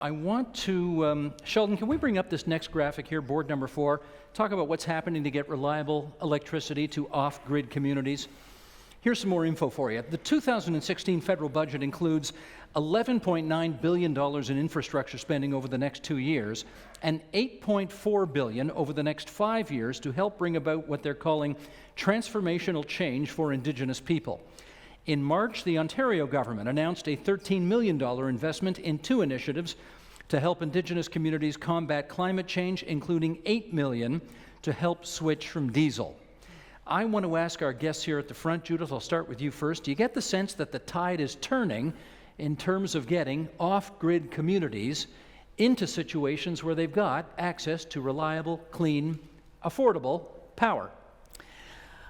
I want to, Sheldon, can we bring up this next graphic here, board number 4, talk about what's happening to get reliable electricity to off-grid communities. Here's some more info for you. The 2016 federal budget includes $11.9 billion in infrastructure spending over the next 2 years and $8.4 billion over the next 5 years to help bring about what they're calling transformational change for Indigenous people. In March, the Ontario government announced a $13 million investment in 2 initiatives to help Indigenous communities combat climate change, including $8 million to help switch from diesel. I want to ask our guests here at the front, Judith, I'll start with you first. Do you get the sense that the tide is turning in terms of getting off-grid communities into situations where they've got access to reliable, clean, affordable power?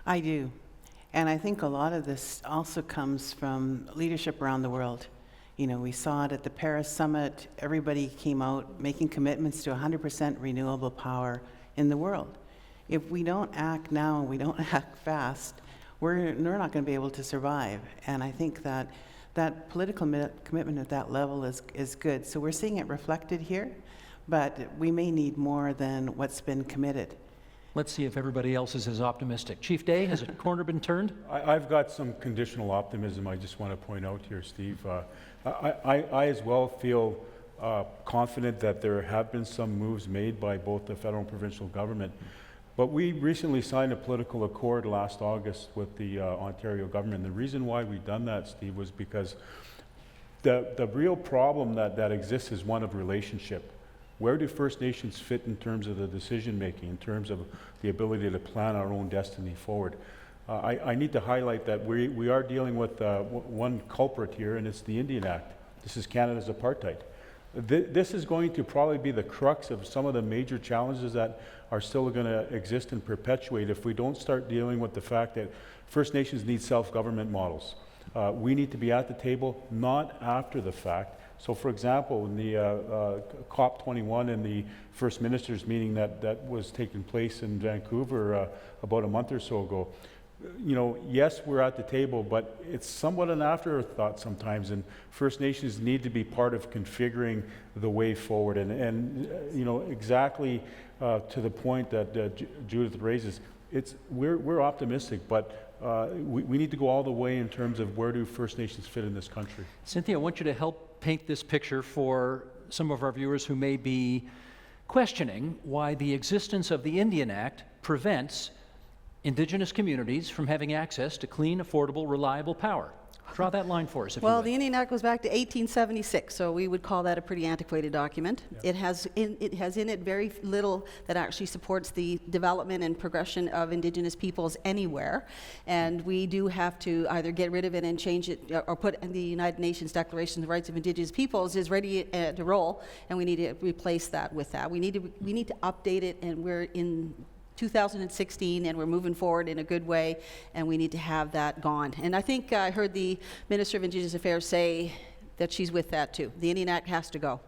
I do. And I think a lot of this also comes from leadership around the world. You know, we saw it at the Paris Summit. Everybody came out making commitments to 100% renewable power in the world. If we don't act now and we don't act fast, we're not going to be able to survive. And I think that that political commitment at that level is good. So we're seeing it reflected here, but we may need more than what's been committed. Let's see if everybody else is as optimistic. Chief Day, has a corner been turned? I've got some conditional optimism I just want to point out here, Steve. I as well feel confident that there have been some moves made by both the federal and provincial government. But we recently signed a political accord last August with the Ontario government. The reason why we've done that, Steve, was because the real problem that exists is one of relationship. Where do First Nations fit in terms of the decision making, in terms of the ability to plan our own destiny forward? I need to highlight that we are dealing with one culprit here, and it's the Indian Act. This is Canada's apartheid. This is going to probably be the crux of some of the major challenges that are still going to exist and perpetuate if we don't start dealing with the fact that First Nations need self-government models. We need to be at the table, not after the fact. So, for example, in the COP21 and the First Ministers meeting that was taking place in Vancouver about a month or so ago, you know, yes, we're at the table, but it's somewhat an afterthought sometimes, and First Nations need to be part of configuring the way forward. And you know, exactly to the point that Judith raises, we're optimistic, but we need to go all the way in terms of where do First Nations fit in this country. Cynthia, I want you to help paint this picture for some of our viewers who may be questioning why the existence of the Indian Act prevents Indigenous communities from having access to clean, affordable, reliable power. Draw that line for us, if you would. Well, the Indian Act goes back to 1876, so we would call that a pretty antiquated document. Yeah. It has in it very little that actually supports the development and progression of Indigenous peoples anywhere, and we do have to either get rid of it and change it, or put in the United Nations Declaration of the Rights of Indigenous Peoples is ready to roll, and we need to replace that with that. We need to update it, and we're in 2016, and we're moving forward in a good way, and we need to have that gone. And I think I heard the Minister of Indigenous Affairs say that she's with that too. The Indian Act has to go.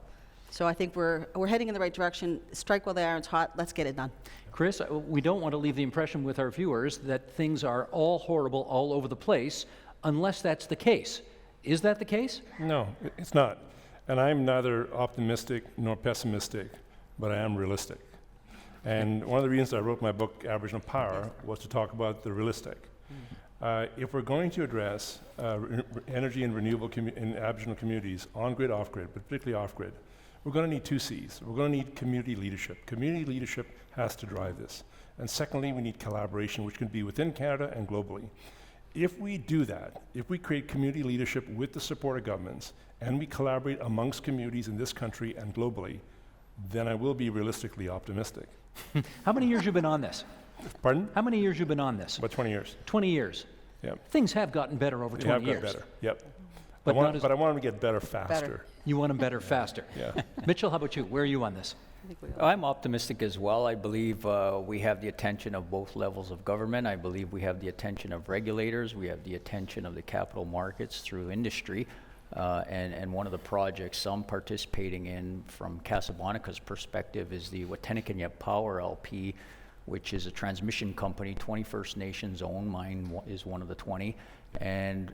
So I think we're heading in the right direction. Strike while the iron's hot. Let's get it done. Chris, we don't want to leave the impression with our viewers that things are all horrible all over the place, unless that's the case. Is that the case? No, it's not. And I'm neither optimistic nor pessimistic, but I am realistic. And one of the reasons I wrote my book, Aboriginal Power, was to talk about the realistic. If we're going to address energy and renewable in Aboriginal communities, on-grid, off-grid, but particularly off-grid, we're going to need 2 C's. We're going to need community leadership. Community leadership has to drive this. And secondly, we need collaboration, which can be within Canada and globally. If we do that, if we create community leadership with the support of governments, and we collaborate amongst communities in this country and globally, then I will be realistically optimistic. How many years you been on this? Pardon? How many years you been on this? About 20 years. 20 years. Yep. Things have gotten better over 20 years. They have gotten better, yep. But I want them to get better faster. You want them better faster. Yeah. Mitchell, how about you? Where are you on this? I'm optimistic as well. I believe we have the attention of both levels of government. I believe we have the attention of regulators. We have the attention of the capital markets through industry. And one of the projects I'm participating in from Casablanca's perspective is the Watenikanyeap Power LP, which is a transmission company, 20 First Nations owned. Mine is one of the 20. And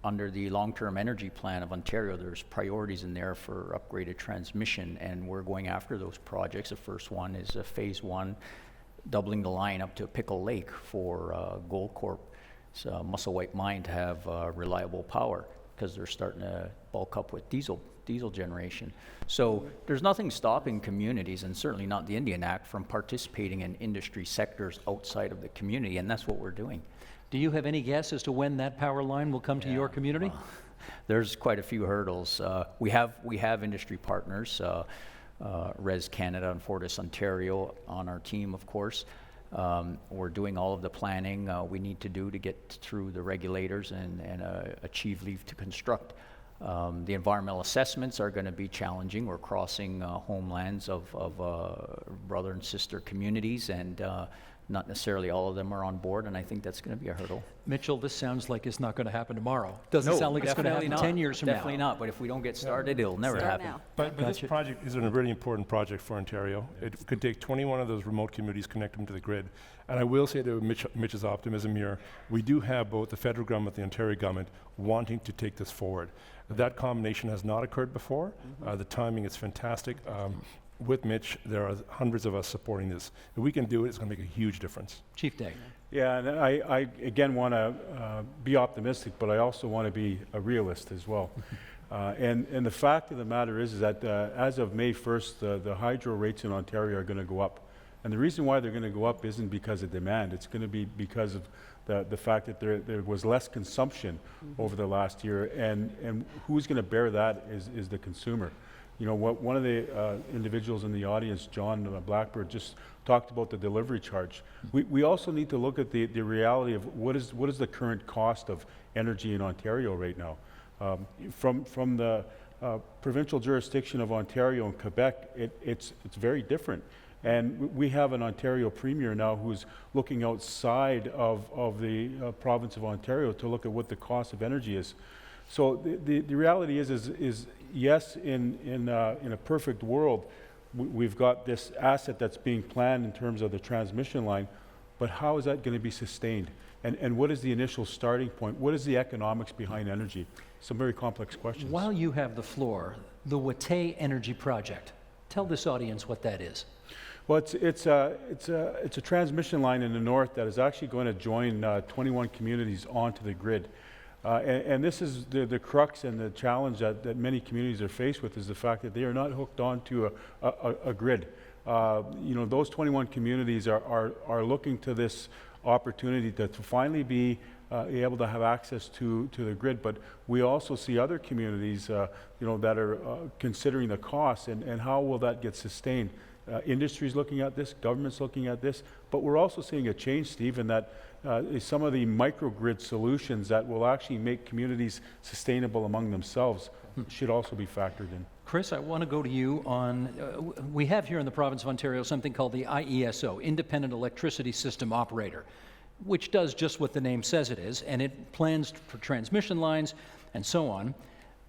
under the long-term energy plan of Ontario, there's priorities in there for upgraded transmission, and we're going after those projects. The first one is phase 1, doubling the line up to Pickle Lake for Goldcorp's Musselwhite mine to have reliable power, because they're starting to bulk up with diesel generation. So there's nothing stopping communities, and certainly not the Indian Act, from participating in industry sectors outside of the community, and that's what we're doing. Do you have any guess as to when that power line will come to your community? There's quite a few hurdles. We have industry partners, Res Canada and Fortis Ontario on our team, of course. We're doing all of the planning we need to do to get through the regulators and achieve leave to construct. The environmental assessments are going to be challenging. We're crossing homelands of brother and sister communities, and not necessarily all of them are on board, and I think that's going to be a hurdle. Mitchell, this sounds like it's not going to happen tomorrow. Doesn't sound like it's going to happen 10 years from Definitely not, but if we don't get started, it'll never happen. Now. But this project is a really important project for Ontario. It could take 21 of those remote communities, connect them to the grid. And I will say to Mitch's optimism here, we do have both the federal government and the Ontario government wanting to take this forward. That combination has not occurred before. The timing is fantastic. With Mitch, there are hundreds of us supporting this. If we can do it, it's going to make a huge difference. Chief Day. Yeah, and I again want to be optimistic, but I also want to be a realist as well. And the fact of the matter is that as of May 1st, the hydro rates in Ontario are going to go up. And the reason why they're going to go up isn't because of demand. It's going to be because of the fact that there was less consumption over the last year. And who's going to bear that is the consumer. You know, one of the individuals in the audience, John Blackbird, just talked about the delivery charge. We also need to look at the reality of what is the current cost of energy in Ontario right now. From the provincial jurisdiction of Ontario and Quebec, it's very different. And we have an Ontario premier now who's looking outside of the province of Ontario to look at what the cost of energy is. So the reality is yes, in a perfect world, we've got this asset that's being planned in terms of the transmission line, but how is that going to be sustained? And what is the initial starting point? What is the economics behind energy? Some very complex questions. While you have the floor, the Watay Energy Project. Tell this audience what that is. Well, it's a transmission line in the north that is actually going to join 21 communities onto the grid. And this is the crux and the challenge that many communities are faced with, is the fact that they are not hooked onto a grid. You know, those 21 communities are looking to this opportunity to finally be able to have access to the grid. But we also see other communities, you know, that are considering the costs and how will that get sustained. Industry's looking at this, government's looking at this, but we're also seeing a change, Steve, in that some of the microgrid solutions that will actually make communities sustainable among themselves should also be factored in. Chris, I want to go to you on, we have here in the province of Ontario something called the IESO, Independent Electricity System Operator, which does just what the name says it is, and it plans for transmission lines and so on.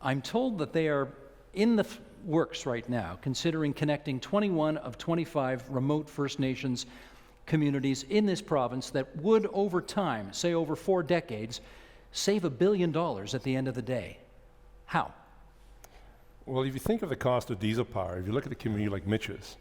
I'm told that they are in the works right now, considering connecting 21 of 25 remote First Nations communities in this province that would, over time, say over 4 decades, save $1 billion at the end of the day. How? Well, if you think of the cost of diesel power, if you look at a community like Mitch's,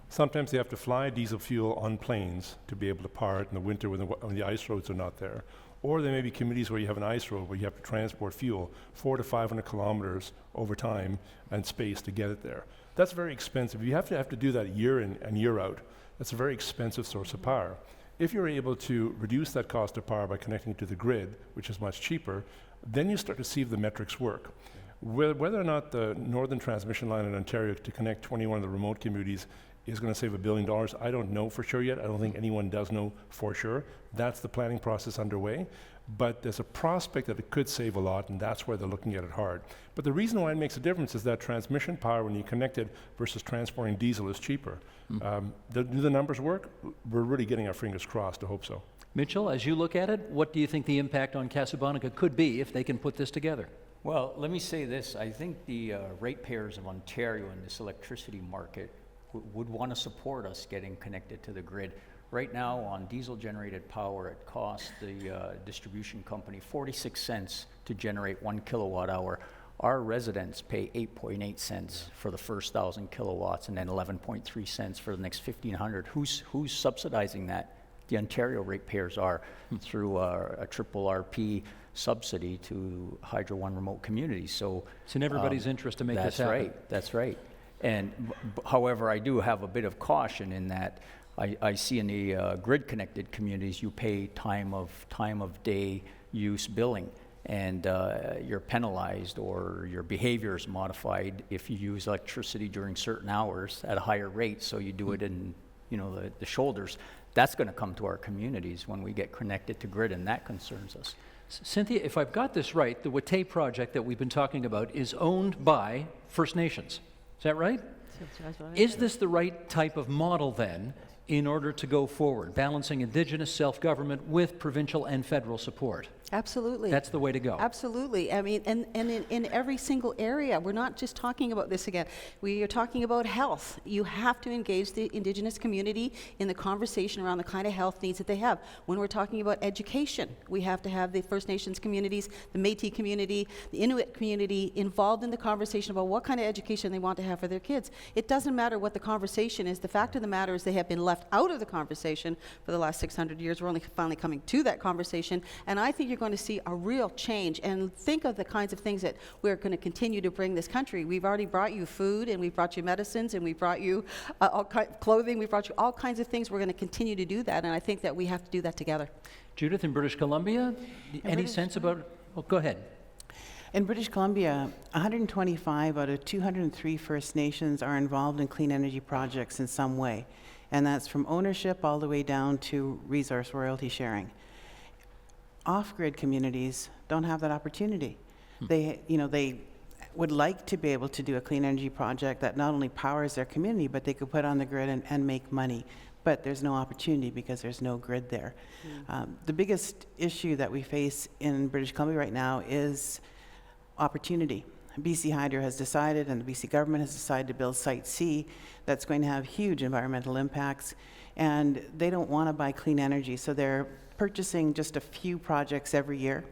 sometimes they have to fly diesel fuel on planes to be able to power it in the winter when the ice roads are not there. Or there may be communities where you have an ice road where you have to transport fuel 400 to 500 kilometers over time and space to get it there. That's very expensive. You have to do that year in and year out. That's a very expensive source of power. If you're able to reduce that cost of power by connecting to the grid, which is much cheaper, then you start to see if the metrics work. Whether or not the northern transmission line in Ontario to connect 21 of the remote communities is going to save $1 billion, I don't know for sure yet. I don't think anyone does know for sure. That's the planning process underway. But there's a prospect that it could save a lot, and that's why they're looking at it hard. But the reason why it makes a difference is that transmission power, when you connect it versus transporting diesel, is cheaper. Do the numbers work? We're really getting our fingers crossed. I hope so. Mitchell, as you look at it, what do you think the impact on Casablanca could be if they can put this together? Well, let me say this. I think the ratepayers of Ontario in this electricity market would want to support us getting connected to the grid. Right now, on diesel-generated power, it costs the distribution company 46 cents to generate 1 kilowatt hour. Our residents pay 8.8 cents for the first 1,000 kilowatts, and then 11.3 cents for the next 1,500. Who's subsidizing that? The Ontario ratepayers are through a triple RP subsidy to Hydra One remote communities. So It's in everybody's interest to make this happen. That's right. And however, I do have a bit of caution in that I see in the grid-connected communities you pay time of day use billing, and you're penalized or your behavior is modified if you use electricity during certain hours at a higher rate. So you do it in the shoulders. That's going to come to our communities when we get connected to grid, and that concerns us. Cynthia, if I've got this right, the Watay project that we've been talking about is owned by First Nations. Is that right? Is this the right type of model then in order to go forward, balancing Indigenous self-government with provincial and federal support? Absolutely. That's the way to go. Absolutely. I mean, and in every single area, we're not just talking about this again. We are talking about health. You have to engage the Indigenous community in the conversation around the kind of health needs that they have. When we're talking about education, we have to have the First Nations communities, the Métis community, the Inuit community involved in the conversation about what kind of education they want to have for their kids. It doesn't matter what the conversation is. The fact of the matter is they have been left out of the conversation for the last 600 years. We're only finally coming to that conversation, and I think you're going to see a real change. And think of the kinds of things that we're going to continue to bring this country. We've already brought you food, and we've brought you medicines, and we've brought you clothing. We've brought you all kinds of things. We're going to continue to do that, and I think that we have to do that together. Judith, in British Columbia, any sense about? Well, go ahead. In British Columbia, 125 out of 203 First Nations are involved in clean energy projects in some way. And that's from ownership all the way down to resource royalty sharing. Off-grid communities don't have that opportunity. They would like to be able to do a clean energy project that not only powers their community, but they could put on the grid and make money. But there's no opportunity because there's no grid there. The biggest issue that we face in British Columbia right now is opportunity. BC Hydro has decided, and the BC government has decided to build Site C that's going to have huge environmental impacts, and they don't want to buy clean energy, so they're purchasing just a few projects every year.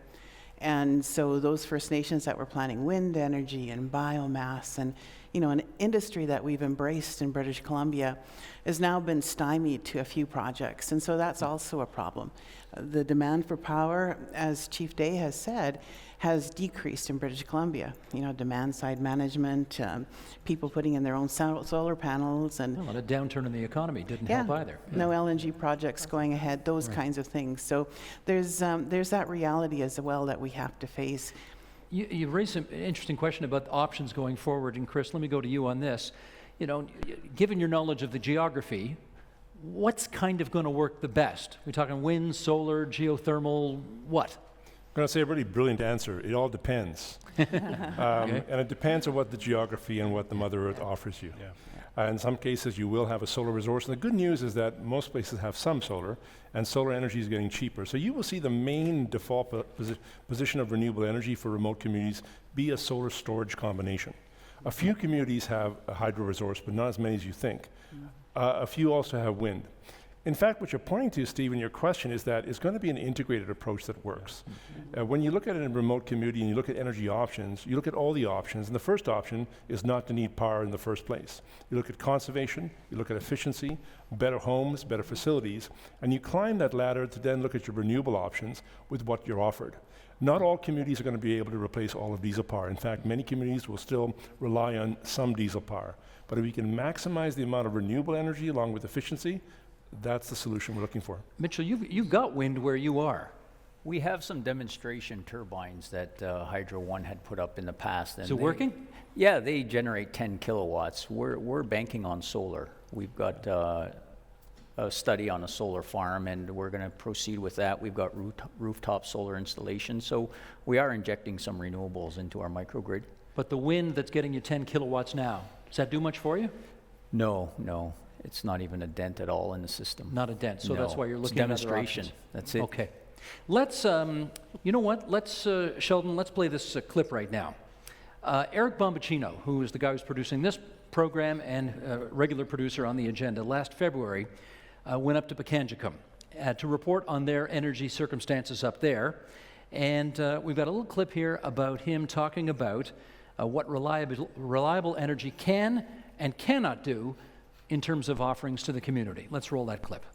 And so those First Nations that were planning wind energy and biomass and an industry that we've embraced in British Columbia has now been stymied to a few projects, and so that's also a problem. The demand for power, as Chief Day has said, has decreased in British Columbia. Demand-side management, people putting in their own solar panels, and Well, a downturn in the economy didn't help either. no LNG projects going ahead, those kinds of things. So there's that reality as well that we have to face. You raised an interesting question about options going forward, and Chris, let me go to you on this. Given your knowledge of the geography, what's kind of going to work the best? We're talking wind, solar, geothermal, what? I'm going to say a really brilliant answer. It all depends. And it depends on what the geography and what the Mother Earth offers you. In some cases, you will have a solar resource. And the good news is that most places have some solar, and solar energy is getting cheaper. So you will see the main default position of renewable energy for remote communities be a solar storage combination. A few communities have a hydro resource, but not as many as you think. A few also have wind. In fact, what you're pointing to, Steve, in your question is that it's going to be an integrated approach that works. When you look at it in a remote community and you look at energy options, you look at all the options, and the first option is not to need power in the first place. You look at conservation, you look at efficiency, better homes, better facilities, and you climb that ladder to then look at your renewable options with what you're offered. Not all communities are going to be able to replace all of diesel power. In fact, many communities will still rely on some diesel power. But if we can maximize the amount of renewable energy along with efficiency, that's the solution we're looking for. Mitchell, you've got wind where you are. We have some demonstration turbines that Hydra One had put up in the past. And Is it working? Yeah, they generate 10 kilowatts. We're banking on solar. We've got a study on a solar farm, and we're going to proceed with that. We've got rooftop solar installation, so we are injecting some renewables into our microgrid. But the wind that's getting you 10 kilowatts now, does that do much for you? No. It's not even a dent at all in the system. Not a dent, so that's No, why you're it's looking at other demonstration. options. That's it. Okay. Let's, you know what? Let's, Sheldon, let's play this clip right now. Eric Bombacino, who is the guy who's producing this program and regular producer on the agenda, last February went up to Pekanjikam to report on their energy circumstances up there. And we've got a little clip here about him talking about what reliable energy can and cannot do in terms of offerings to the community. Let's roll that clip.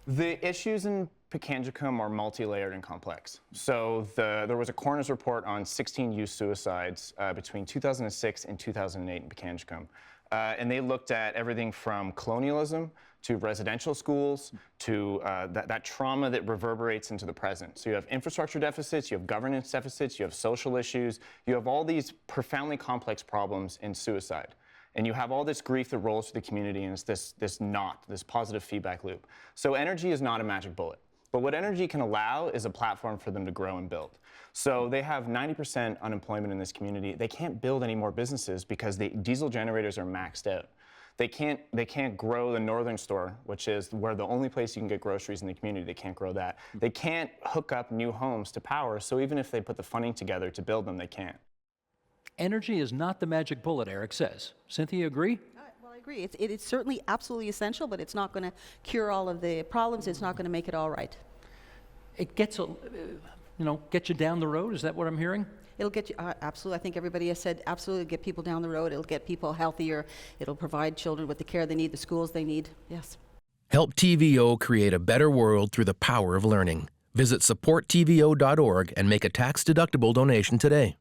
The issues in Pekanjikam are multi-layered and complex. So there was a coroner's report on 16 youth suicides between 2006 and 2008 in Pekanjikam. And they looked at everything from colonialism to residential schools to that trauma that reverberates into the present. So you have infrastructure deficits, you have governance deficits, you have social issues, you have all these profoundly complex problems in suicide. And you have all this grief that rolls through the community, and it's this positive feedback loop. So energy is not a magic bullet. But what energy can allow is a platform for them to grow and build. So they have 90% unemployment in this community. They can't build any more businesses because the diesel generators are maxed out. They can't grow the northern store, which is where the only place you can get groceries in the community. They can't grow that. They can't hook up new homes to power, so even if they put the funding together to build them, they can't. Energy is not the magic bullet, Eric says. Cynthia, agree? Well, I agree. It's certainly absolutely essential, but it's not going to cure all of the problems. It's not going to make it all right. It gets, get you down the road. Is that what I'm hearing? It'll get you, absolutely. I think everybody has said absolutely get people down the road. It'll get people healthier. It'll provide children with the care they need, the schools they need. Yes. Help TVO create a better world through the power of learning. Visit supporttvo.org and make a tax-deductible donation today.